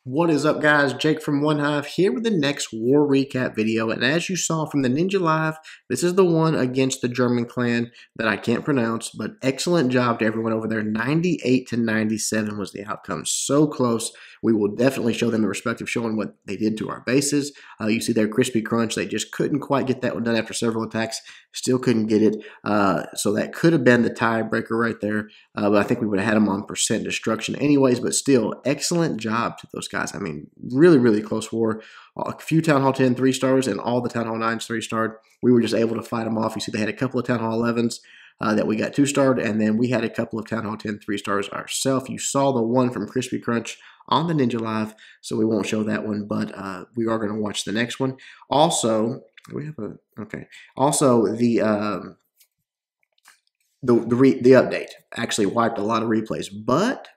What is up, guys? Jake from OneHive here with the next war recap video. And as you saw from the Ninja Live, this is the one against the German clan that I can't pronounce, but excellent job to everyone over there. 98 to 97 was the outcome. So close. We will definitely show them the respect of showing what they did to our bases. You see their crispy crunch. They just couldn't quite get that one done after several attacks. Still couldn't get it. So that could have been the tiebreaker right there. But I think we would have had them on percent destruction anyways. But still, excellent job to those guys. I mean, really, really close war. A few Town Hall 10 3-stars and all the Town Hall 9s 3-starred. We were just able to fight them off. You see they had a couple of Town Hall 11s that we got 2-starred, and then we had a couple of Town Hall 10 3-stars ourselves. You saw the one from Crispy Crunch on the Ninja Live, so we won't show that one, but we are going to watch the next one. Also, we have a okay. Also, the update actually wiped a lot of replays, but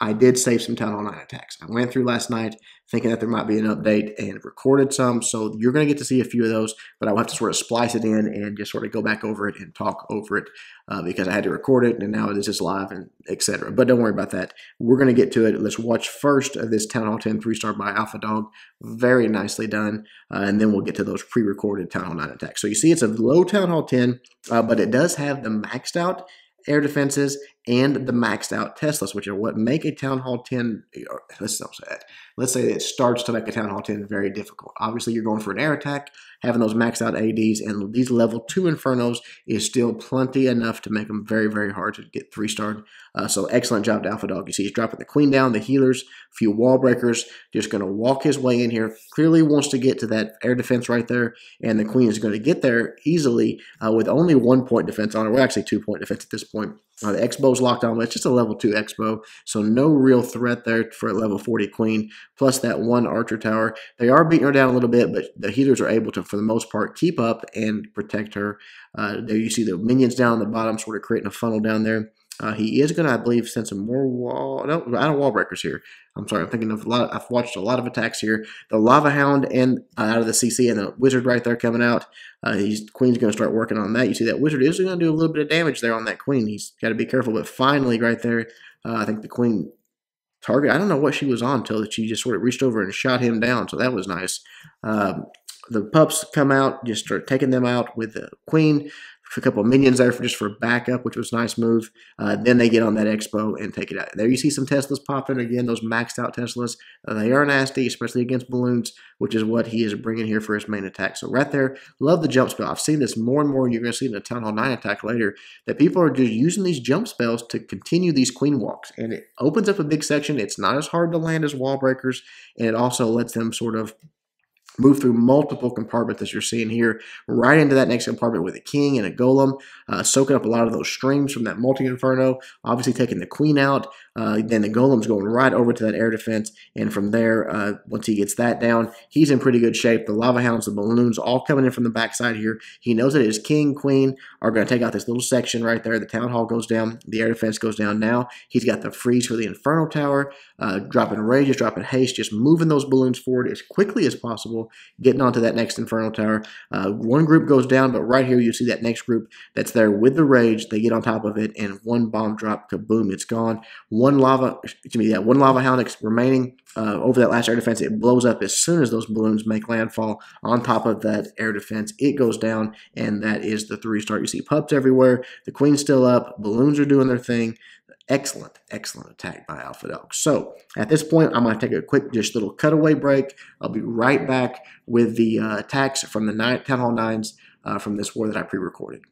I did save some Town Hall 9 attacks. I went through last night thinking that there might be an update and recorded some, so you're going to get to see a few of those, but I'll have to sort of splice it in and just sort of go back over it and talk over it because I had to record it, and now it is just live and etc. But don't worry about that. We're going to get to it. Let's watch first this Town Hall 10 3-star by AlphaDog. Very nicely done, and then we'll get to those pre-recorded Town Hall 9 attacks. So you see it's a low Town Hall 10, but it does have the maxed out air defenses and the maxed out Teslas, which are what make a Town Hall 10, or let's say it starts to make a Town Hall 10 very difficult. Obviously, you're going for an air attack, having those maxed out ADs, and these level 2 Infernos is still plenty enough to make them very, very hard to get 3-starred. So excellent job to AlphaDog. You see he's dropping the Queen down, the healers, a few wall breakers, just going to walk his way in here. Clearly wants to get to that air defense right there, and the Queen is going to get there easily with only 1-point defense on it. Well, actually 2-point defense at this point. The X-Bow's locked on, but it's just a level 2 X-Bow, so no real threat there for a level 40 Queen, plus that one Archer Tower. They are beating her down a little bit, but the healers are able to, for the most part, keep up and protect her. There you see the minions down on the bottom, sort of creating a funnel down there. He is going to, I believe, send some more wall. No, I don't wall breakers here. I'm sorry. I'm thinking of a lot. I've watched a lot of attacks here. The Lava Hound and out of the CC and the Wizard right there coming out. Queen's going to start working on that. You see that Wizard is going to do a little bit of damage there on that Queen. He's got to be careful. But finally, right there, I think the Queen target. I don't know what she was on until she just sort of reached over and shot him down. So that was nice. The pups come out, just start taking them out with the Queen. A couple of minions there just for backup, which was a nice move. Then they get on that Expo and take it out. There you see some Teslas popping. Again, those maxed out Teslas. They are nasty, especially against balloons, which is what he is bringing here for his main attack. So right there, love the jump spell. I've seen this more and more. You're going to see in the Town Hall 9 attack later that people are just using these jump spells to continue these Queen walks. And it opens up a big section. It's not as hard to land as wall breakers. And it also lets them sort of move through multiple compartments as you're seeing here, right into that next compartment with a king and a golem, soaking up a lot of those streams from that multi-inferno, obviously taking the Queen out. Then the golem's going right over to that air defense, and from there, once he gets that down, he's in pretty good shape. The Lava Hounds, the balloons, all coming in from the backside here. He knows that his king, queen are going to take out this little section right there. The Town Hall goes down, the air defense goes down. Now he's got the freeze for the Inferno Tower, dropping rages, dropping haste, just moving those balloons forward as quickly as possible, getting onto that next Inferno Tower. One group goes down, but right here you see that next group that's there with the rage. They get on top of it, and one bomb drop, kaboom, it's gone. One lava hound remaining over that last air defense. It blows up as soon as those balloons make landfall on top of that air defense. It goes down, and that is the 3-star. You see pups everywhere. The Queen's still up. Balloons are doing their thing. Excellent, excellent attack by AlphaDog. So at this point, I'm going to take a quick, just little cutaway break. I'll be right back with the attacks from the Town Hall 9s from this war that I pre-recorded.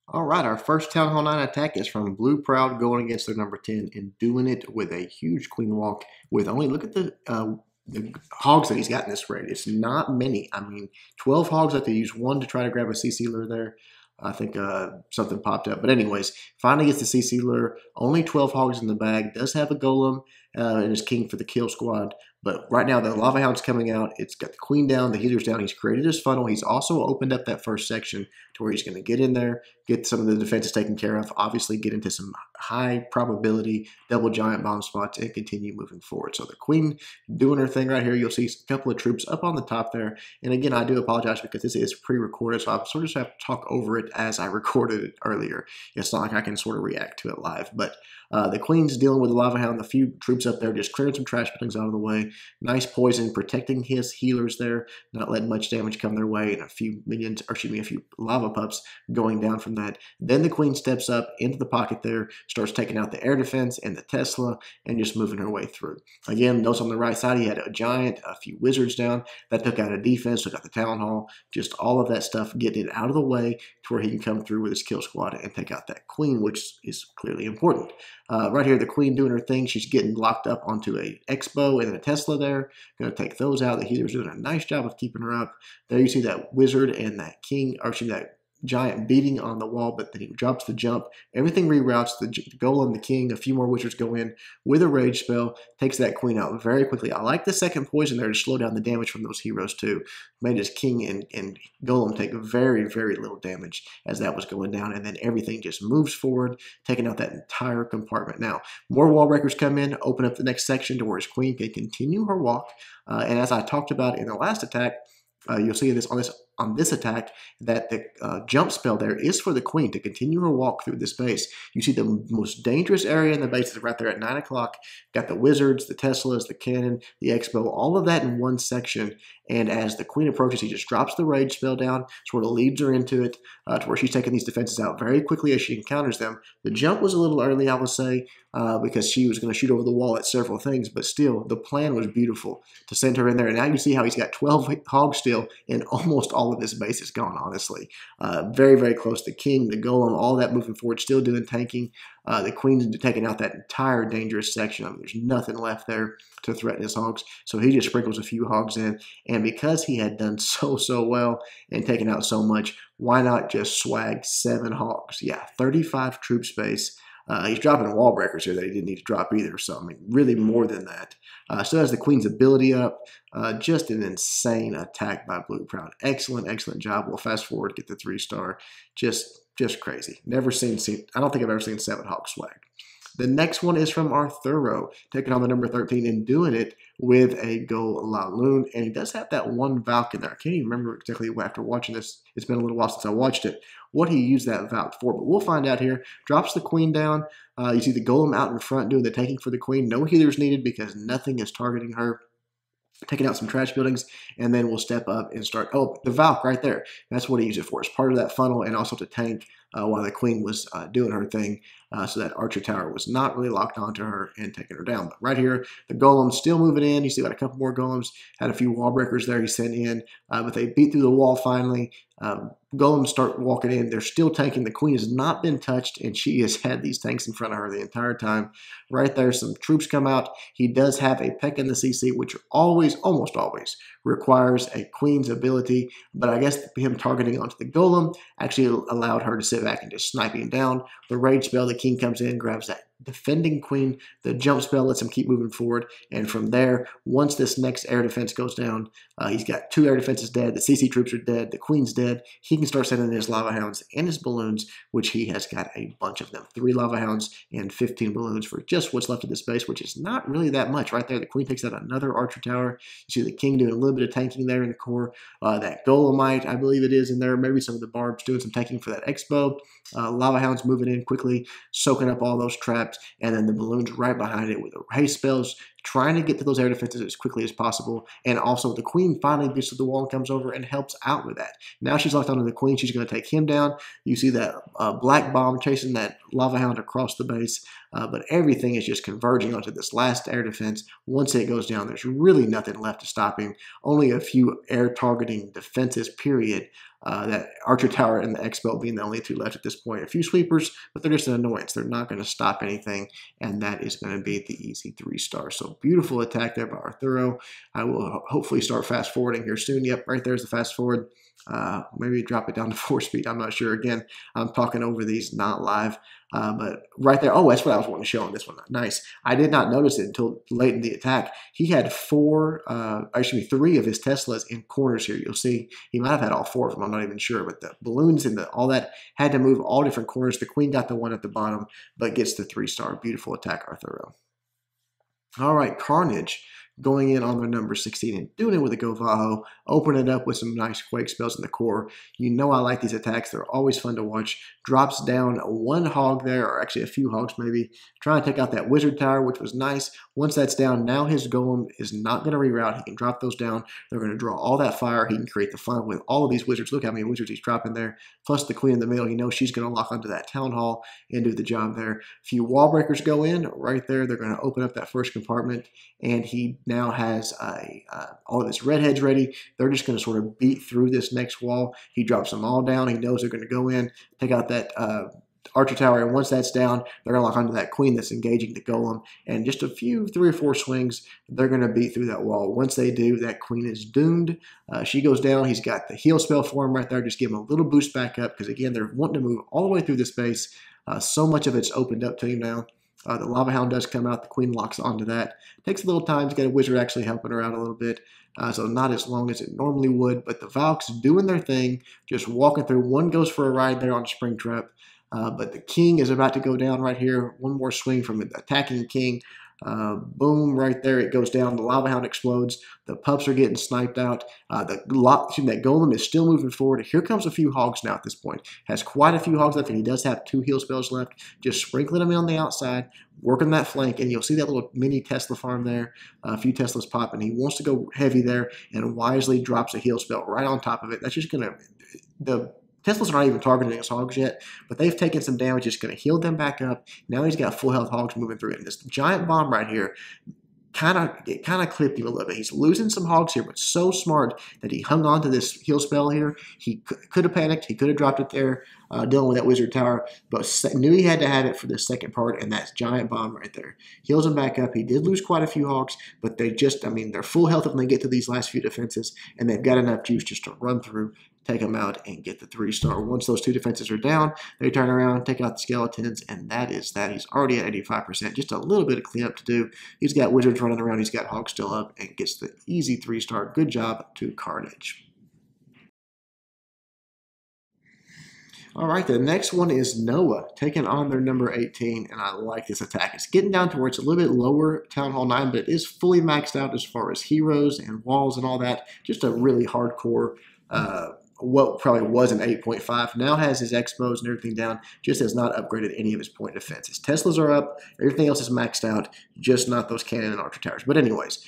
All right, our first Town Hall 9 attack is from BlueProud going against their number 10 and doing it with a huge Queen walk with only, look at the hogs that he's got in this raid. It's not many. I mean, 12 hogs. I have to use one to try to grab a CC lure there. I think something popped up. But anyways, finally gets the CC lure. Only 12 hogs in the bag. Does have a golem and is king for the kill squad. But right now, the Lava Hound's coming out. It's got the Queen down, the healers down. He's created his funnel. He's also opened up that first section to where he's going to get in there, get some of the defenses taken care of, obviously get into some high probability double giant bomb spots and continue moving forward. So the queen doing her thing right here. You'll see a couple of troops up on the top there. And again, I do apologize because this is pre-recorded, so I sort of just have to talk over it as I recorded it earlier. It's not like I can sort of react to it live. But the queen's dealing with the lava hound, a few troops up there, just clearing some trash buildings out of the way. Nice poison, protecting his healers there, not letting much damage come their way, and a few minions, or excuse me, a few lava pups going down from that. Then the queen steps up into the pocket there, starts taking out the air defense and the Tesla, and just moving her way through. Again, notice on the right side, he had a giant, a few wizards down. That took out a defense, took out the town hall, just all of that stuff, getting it out of the way to where he can come through with his kill squad and take out that queen, which is clearly important. Right here, the queen doing her thing. She's getting locked up onto a Expo and a Tesla there. Going to take those out. The healer's doing a nice job of keeping her up. There you see that wizard and that king, or excuse me, that giant beating on the wall, but then he drops the jump. Everything reroutes. The golem, the king, a few more wizards go in with a rage spell, takes that queen out very quickly. I like the second poison there to slow down the damage from those heroes too. Made his king and golem take very, very little damage as that was going down, and then everything just moves forward, taking out that entire compartment. Now, more wall breakers come in, open up the next section to where his queen can continue her walk, and as I talked about in the last attack, you'll see this on this attack that the jump spell there is for the queen to continue her walk through this base. You see the most dangerous area in the base is right there at 9 o'clock. Got the wizards, the Teslas, the cannon, the Expo, all of that in one section. And as the queen approaches, he just drops the rage spell down, sort of leads her into it to where she's taking these defenses out very quickly as she encounters them. The jump was a little early, I would say, because she was going to shoot over the wall at several things, but still, the plan was beautiful to send her in there. And now you see how he's got 12 hogs still, and almost all of his base is gone, honestly. Very, very close. The king, the golem, all that moving forward, still doing tanking. The queen's taking out that entire dangerous section. I mean, there's nothing left there to threaten his hogs. So he just sprinkles a few hogs in. And because he had done so well and taken out so much, why not just swag 7 hogs? Yeah, 35 troop space. He's dropping wall breakers here that he didn't need to drop either. So, I mean, really more than that. Still has the queen's ability up. Just an insane attack by BlueProud. Excellent, excellent job. We'll fast forward, get the 3-star. Just crazy. Never seen, I don't think I've ever seen 7 hog swag. The next one is from Arturo, taking on the number 13 and doing it with a Golaloon. And he does have that one Valk in there. I can't even remember exactly after watching this. It's been a little while since I watched it, what he used that Valk for. But we'll find out here. Drops the queen down. You see the golem out in front doing the taking for the queen. No healers needed because nothing is targeting her. Taking out some trash buildings, and then we'll step up and start. Oh, the Valk right there. That's what he used it for. It's part of that funnel and also to tank while the queen was doing her thing. So that archer tower was not really locked onto her and taking her down. But right here, the golem's still moving in. You see got a couple more golems. Had a few wall breakers there he sent in. But they beat through the wall finally. Golems start walking in. They're still tanking. The queen has not been touched, and she has had these tanks in front of her the entire time. Right there, some troops come out. He does have a peck in the CC, which always, almost always, requires a queen's ability. But I guess him targeting onto the golem actually allowed her to sit back and just snipe him down. The rage spell, the king comes in, grabs that defending queen. The jump spell lets him keep moving forward. And from there, once this next air defense goes down, he's got 2 air defenses dead. The CC troops are dead. The queen's dead. He can start sending his lava hounds and his balloons, which he has got a bunch of them. 3 lava hounds and 15 balloons for just what's left of this base, which is not really that much. Right there, the queen takes out another archer tower. You see the king doing a little bit of tanking there in the core. That golemite, I believe it is in there. Maybe some of the barbs doing some tanking for that expo. Lava hounds moving in quickly, soaking up all those traps, and then the balloons right behind it with the haste spells, trying to get to those air defenses as quickly as possible. And also the queen finally gets to the wall and comes over and helps out with that. Now she's locked onto the queen. She's going to take him down. You see that black bomb chasing that lava hound across the base. But everything is just converging onto this last air defense. Once it goes down, there's really nothing left to stop him. Only a few air targeting defenses, period. That archer tower and the expo being the only 2 left at this point. A few sweepers, but they're just an annoyance. They're not going to stop anything, and that is going to be the easy 3-star. So beautiful attack there by Arturo. I will hopefully start fast forwarding here soon. Yep, right there's the fast forward. Maybe drop it down to 4 speed. I'm not sure. Again, I'm talking over these, not live. But right there, oh, that's what I was wanting to show on this one. Nice. I did not notice it until late in the attack. He had three of his Teslas in corners here. You'll see he might have had all four of them. I'm not even sure. But the balloons and all that had to move all different corners. The queen got the one at the bottom, but gets the 3-star. Beautiful attack, Arthuro. All right, Carnage going in on their number 16 and doing it with a Govaho, opening it up with some nice quake spells in the core. You know I like these attacks. They're always fun to watch. Drops down one hog there, or actually a few hogs maybe, trying to take out that wizard tower, which was nice. Once that's down, now his golem is not going to reroute. He can drop those down. They're going to draw all that fire. He can create the fun with all of these wizards. Look how many wizards he's dropping there. Plus the queen in the middle. You know she's going to lock onto that town hall and do the job there. A few wall breakers go in right there. They're going to open up that first compartment, and he now has all of his redheads ready. They're just going to sort of beat through this next wall. He drops them all down. He knows they're going to go in, take out that archer tower, and once that's down, they're going to lock onto that queen that's engaging the golem, and just a few 3 or 4 swings, they're going to beat through that wall. Once they do, that queen is doomed. She goes down. He's got the heal spell for him right there. Just give him a little boost back up, because again, they're wanting to move all the way through the space. So much of it's opened up to him now. The Lava Hound does come out. The queen locks onto that. Takes a little time to get a wizard actually helping her out a little bit. So not as long as it normally would. But the Valks doing their thing, just walking through. One goes for a ride there on Springtrap. But the king is about to go down right here. One more swing from the attacking king. Boom, right there, it goes down. The Lava Hound explodes. The pups are getting sniped out. That golem is still moving forward. Here comes a few hogs now at this point. Has quite a few hogs left, and he does have 2 heal spells left. Just sprinkling them in on the outside, working that flank, and you'll see that little mini Tesla farm there. A few Teslas pop, and he wants to go heavy there, and wisely drops a heal spell right on top of it. That's just going to... The Teslas are not even targeting his hogs yet, but they've taken some damage. It's going to heal them back up. Now he's got full health hogs moving through it. And this giant bomb right here kind of clipped him a little bit. He's losing some hogs here, but so smart that he hung on to this heal spell here. He could have panicked. He could have dropped it there, dealing with that wizard tower, but knew he had to have it for the second part, and that giant bomb right there heals him back up. He did lose quite a few hogs, but they just, I mean, they're full health when they get to these last few defenses, and they've got enough juice just to run through, take them out, and get the 3-star. Once those 2 defenses are down, they turn around, take out the skeletons, and that is that. He's already at 85%. Just a little bit of cleanup to do. He's got wizards running around. He's got hogs still up, and gets the easy 3-star. Good job to Carnage. All right, the next one is Noah, taking on their number 18, and I like this attack. It's getting down to where it's a little bit lower Town Hall 9, but it is fully maxed out as far as heroes and walls and all that. Just a really hardcore, what probably was an 8.5, now has his expos and everything down, just has not upgraded any of his point defense. His Teslas are up, everything else is maxed out, just not those cannon and archer towers. But anyways,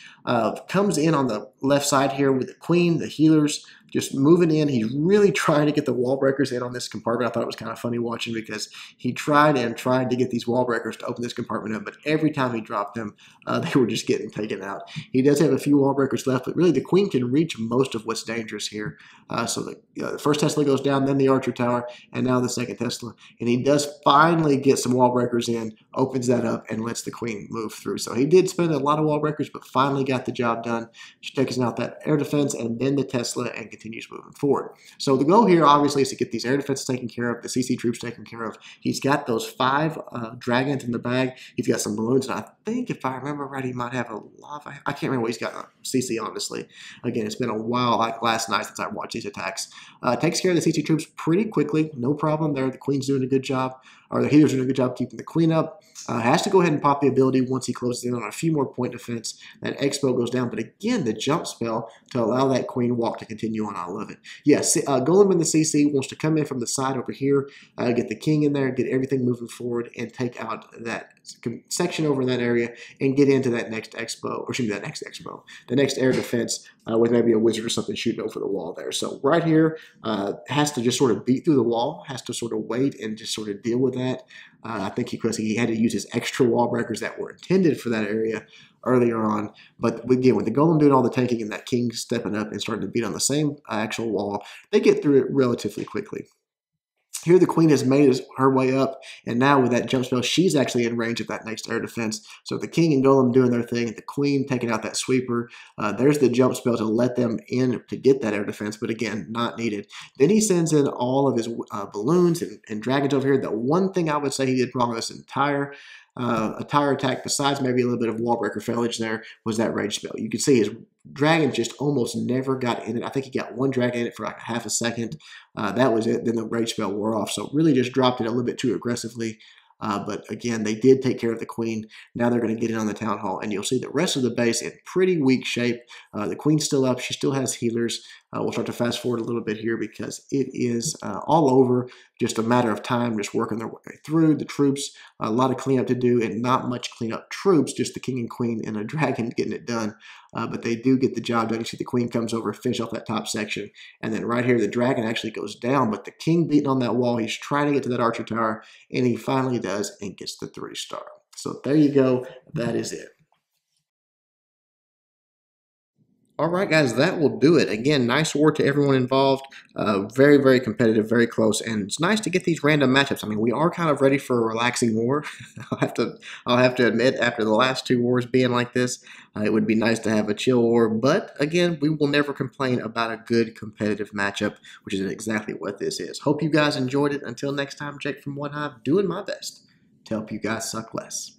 comes in on the left side here with the queen, the healers, just moving in. He's really trying to get the wall breakers in on this compartment. I thought it was kind of funny watching, because he tried and tried to get these wall breakers to open this compartment up, but every time he dropped them, they were just getting taken out. He does have a few wall breakers left, but really the queen can reach most of what's dangerous here. So the first Tesla goes down, then the archer tower, and now the second Tesla. And he does finally get some wall breakers in, opens that up, and lets the queen move through. So he did spend a lot of wall breakers, but finally got the job done. She takes out that air defense and then the Tesla, and continues moving forward. So the goal here, obviously, is to get these air defenses taken care of, the CC troops taken care of. He's got those 5 dragons in the bag. He's got some balloons, and I think, if I remember right, he might have a lava. I can't remember what he's got on CC, honestly. Again, it's been a while, like last night, since I watched these attacks. Takes care of the CC troops pretty quickly. No problem there. The queen's doing a good job, or the healer's doing a good job keeping the queen up. Has to go ahead and pop the ability once he closes in on a few more point defense. That expo goes down, but again, the jump spell to allow that queen walk to continue on. I love it. Yes, Golem in the CC wants to come in from the side over here, get the king in there, get everything moving forward, and take out that section over in that area, and get into that next expo, or excuse me, that next expo, the next air defense with maybe a wizard or something shooting over the wall there. So right here, has to just sort of beat through the wall, has to sort of wait and just sort of deal with that. I think because he had to use his extra wall breakers that were intended for that area earlier on. But again, with the golem doing all the tanking and that king stepping up and starting to beat on the same actual wall, they get through it relatively quickly. Here the queen has made her way up, and now with that jump spell, she's actually in range of that next air defense. So the king and golem doing their thing, the queen taking out that sweeper. There's the jump spell to let them in to get that air defense, but again, not needed. Then he sends in all of his balloons and dragons over here. The one thing I would say he did wrong on this entire attack, besides maybe a little bit of wallbreaker failage there, was that rage spell. You can see his dragon just almost never got in it. I think he got one dragon in it for like half a second. That was it. Then the rage spell wore off. So really just dropped it a little bit too aggressively. But again, they did take care of the queen. Now they're going to get in on the town hall, and you'll see the rest of the base in pretty weak shape. The queen's still up. She still has healers. We'll start to fast forward a little bit here because it is all over. Just a matter of time, just working their way through. The troops, a lot of cleanup to do, and not much cleanup troops, just the king and queen and a dragon getting it done. But they do get the job done. You see the queen comes over, finish off that top section. And then right here, the dragon actually goes down, but the king beating on that wall. He's trying to get to that archer tower, and he finally does and gets the 3-star. So there you go. That is it. All right, guys, that will do it. Again, nice war to everyone involved. Very, very competitive, very close, and it's nice to get these random matchups. I mean, we are kind of ready for a relaxing war. I'll have to admit, after the last 2 wars being like this, it would be nice to have a chill war. But again, we will never complain about a good competitive matchup, which is exactly what this is. Hope you guys enjoyed it. Until next time, Jake from OneHive, doing my best to help you guys suck less.